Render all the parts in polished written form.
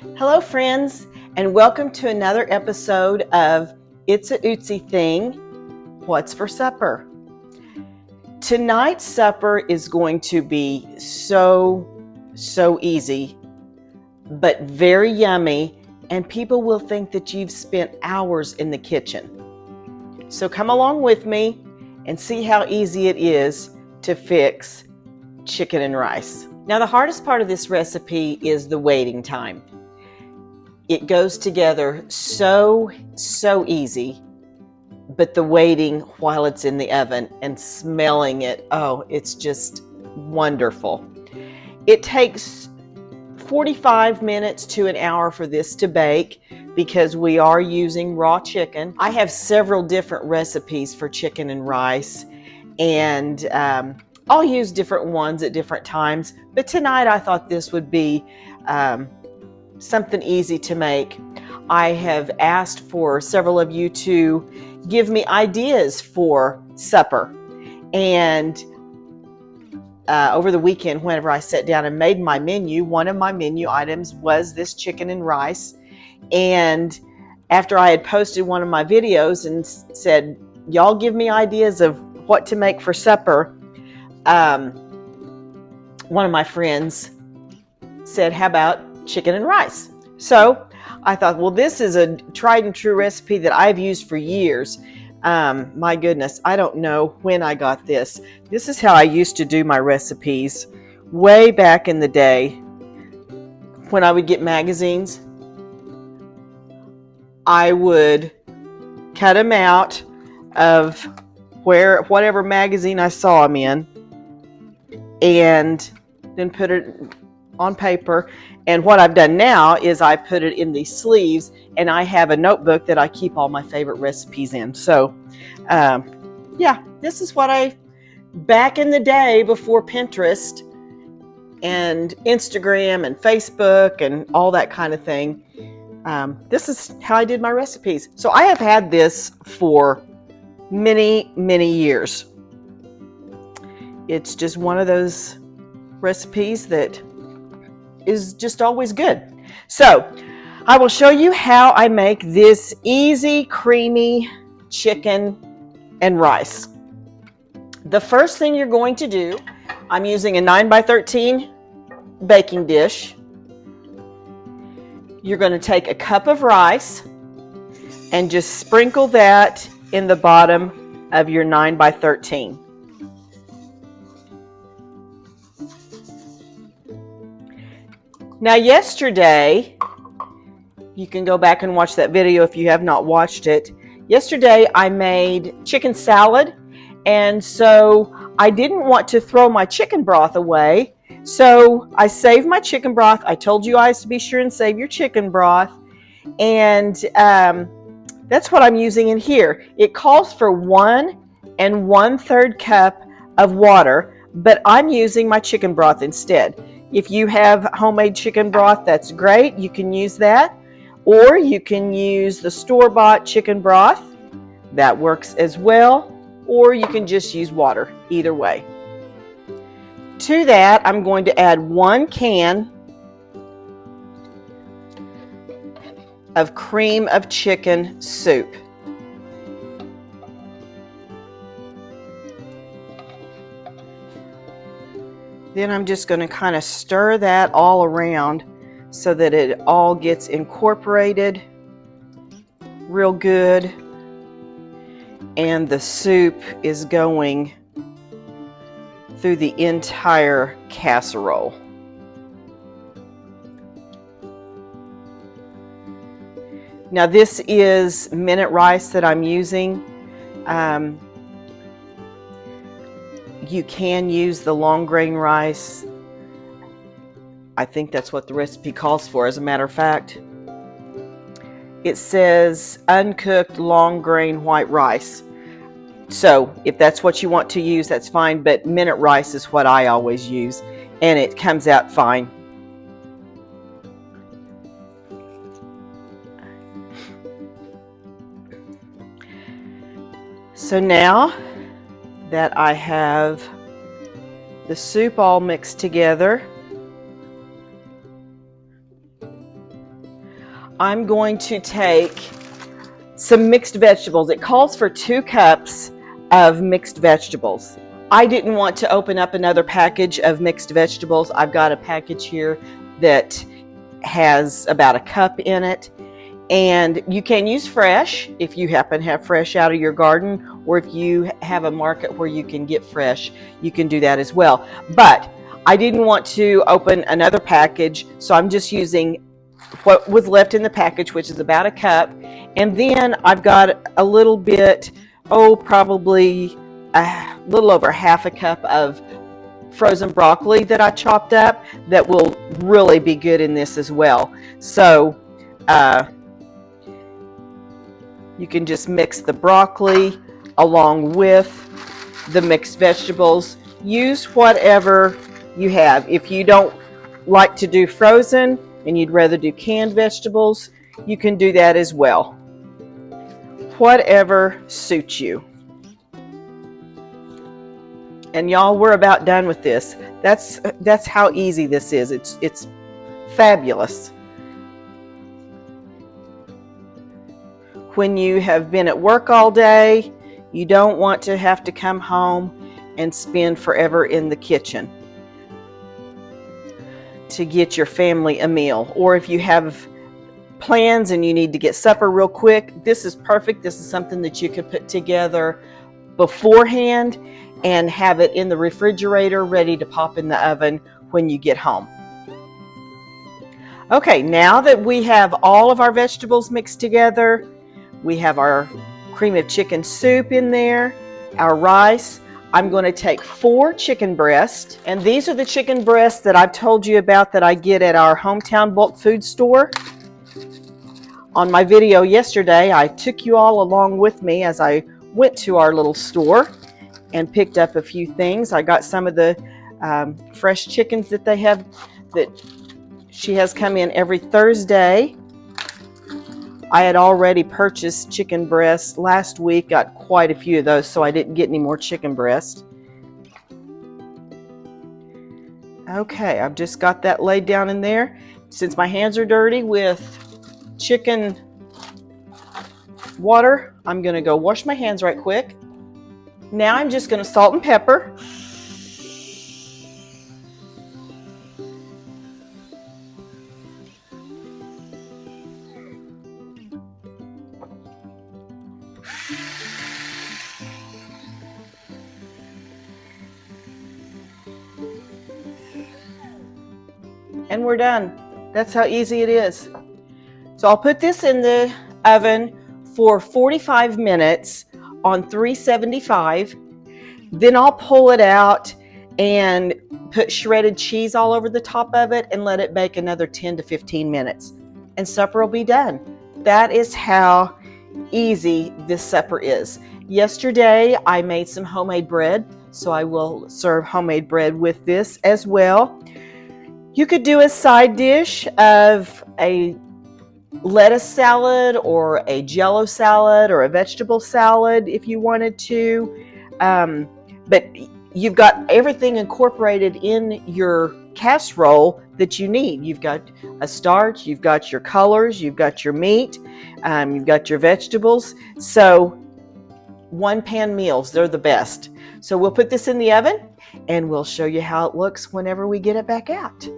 Hello, friends, and welcome to another episode of It's a Ootsy Thing, What's for Supper? Tonight's supper is going to be so easy, but very yummy, and people will think that you've spent hours in the kitchen. So come along with me and see how easy it is to fix chicken and rice. Now, the hardest part of this recipe is the waiting time. It goes together so easy, but the waiting while it's in the oven and smelling it, oh, it's just wonderful. It takes 45 minutes to an hour for this to bake because we are using raw chicken. I have several different recipes for chicken and rice, and I'll use different ones at different times, but tonight I thought this would be something easy to make. I have asked for several of you to give me ideas for supper, and over the weekend, whenever I sat down and made my menu, one of my menu items was this chicken and rice. And after I had posted one of my videos and said, y'all give me ideas of what to make for supper, one of my friends said, how about chicken and rice? So I thought, well, this is a tried and true recipe that I've used for years. My goodness, I don't know when I got this. This is how I used to do my recipes way back in the day when I would get magazines. I would cut them out of whatever magazine I saw them in, and then put it on paper. And what I've done now is I put it in these sleeves, and I have a notebook that I keep all my favorite recipes in. So yeah, this is what back in the day before Pinterest and Instagram and Facebook and all that kind of thing, this is how I did my recipes. So I have had this for many years. It's just one of those recipes that is just always good. So I will show you how I make this easy, creamy chicken and rice. The first thing you're going to do, I'm using a 9x13 baking dish. You're going to take a cup of rice and just sprinkle that in the bottom of your 9x13. Now, yesterday, you can go back and watch that video if you have not watched it. Yesterday, I made chicken salad, and so I didn't want to throw my chicken broth away, so I saved my chicken broth. I told you guys to be sure and save your chicken broth, and that's what I'm using in here. It calls for 1 1/3 cup of water, but I'm using my chicken broth instead. If you have homemade chicken broth, that's great. You can use that. Or you can use the store-bought chicken broth. That works as well. Or you can just use water. Either way. To that, I'm going to add 1 can of cream of chicken soup. Then I'm just going to kind of stir that all around so that it all gets incorporated real good, and the soup is going through the entire casserole. Now, this is minute rice that I'm using. You can use the long grain rice. I think that's what the recipe calls for, as a matter of fact. It says uncooked long grain white rice. So if that's what you want to use, that's fine, but minute rice is what I always use, and it comes out fine. So now that I have the soup all mixed together, I'm going to take some mixed vegetables. It calls for 2 cups of mixed vegetables. I didn't want to open up another package of mixed vegetables. I've got a package here that has about a cup in it. And you can use fresh if you happen to have fresh out of your garden, or if you have a market where you can get fresh, you can do that as well. But I didn't want to open another package, so I'm just using what was left in the package, which is about a cup. And then I've got a little bit, probably a little over half a cup of frozen broccoli that I chopped up that will really be good in this as well. So you can just mix the broccoli along with the mixed vegetables. Use whatever you have. If you don't like to do frozen and you'd rather do canned vegetables, you can do that as well. Whatever suits you. And y'all, we're about done with this. That's how easy this is. It's fabulous. When you have been at work all day, you don't want to have to come home and spend forever in the kitchen to get your family a meal. Or if you have plans and you need to get supper real quick, this is perfect. This is something that you could put together beforehand and have it in the refrigerator ready to pop in the oven when you get home. Okay, now that we have all of our vegetables mixed together, we have our cream of chicken soup in there, our rice. I'm going to take 4 chicken breasts, and these are the chicken breasts that I've told you about that I get at our hometown bulk food store. On my video yesterday, I took you all along with me as I went to our little store and picked up a few things. I got some of the fresh chickens that they have, that she has come in every Thursday. I had already purchased chicken breasts last week, got quite a few of those, so I didn't get any more chicken breasts. Okay, I've just got that laid down in there. Since my hands are dirty with chicken water, I'm going to go wash my hands right quick. Now I'm just going to salt and pepper. And we're done. That's how easy it is. So I'll put this in the oven for 45 minutes on 375. Then I'll pull it out and put shredded cheese all over the top of it and let it bake another 10 to 15 minutes. And supper will be done. That is how easy this supper is. Yesterday I made some homemade bread, so I will serve homemade bread with this as well. You could do a side dish of a lettuce salad or a Jello salad or a vegetable salad if you wanted to. But you've got everything incorporated in your casserole that you need. You've got a starch, you've got your colors, you've got your meat, you've got your vegetables. So one pan meals, they're the best. So we'll put this in the oven and we'll show you how it looks whenever we get it back out.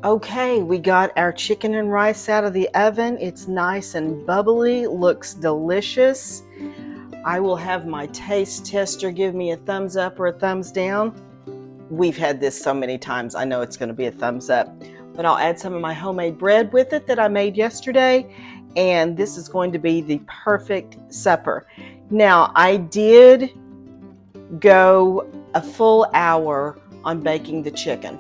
Okay, we got our chicken and rice out of the oven. It's nice and bubbly, looks delicious. I will have my taste tester give me a thumbs up or a thumbs down. We've had this so many times, I know it's going to be a thumbs up. But I'll add some of my homemade bread with it that I made yesterday, and this is going to be the perfect supper. Now, I did go a full hour on baking the chicken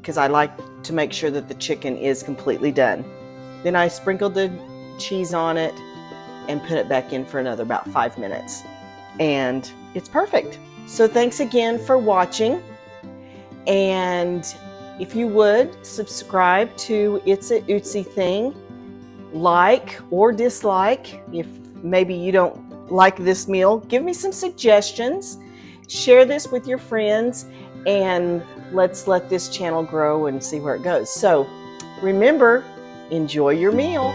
because I like to make sure that the chicken is completely done. Then I sprinkled the cheese on it and put it back in for another about 5 minutes. And it's perfect. So thanks again for watching. And if you would, subscribe to It's a Ootsy Thing. Like or dislike. If maybe you don't like this meal, give me some suggestions. Share this with your friends, and let's let this channel grow and see where it goes. So remember, enjoy your meal.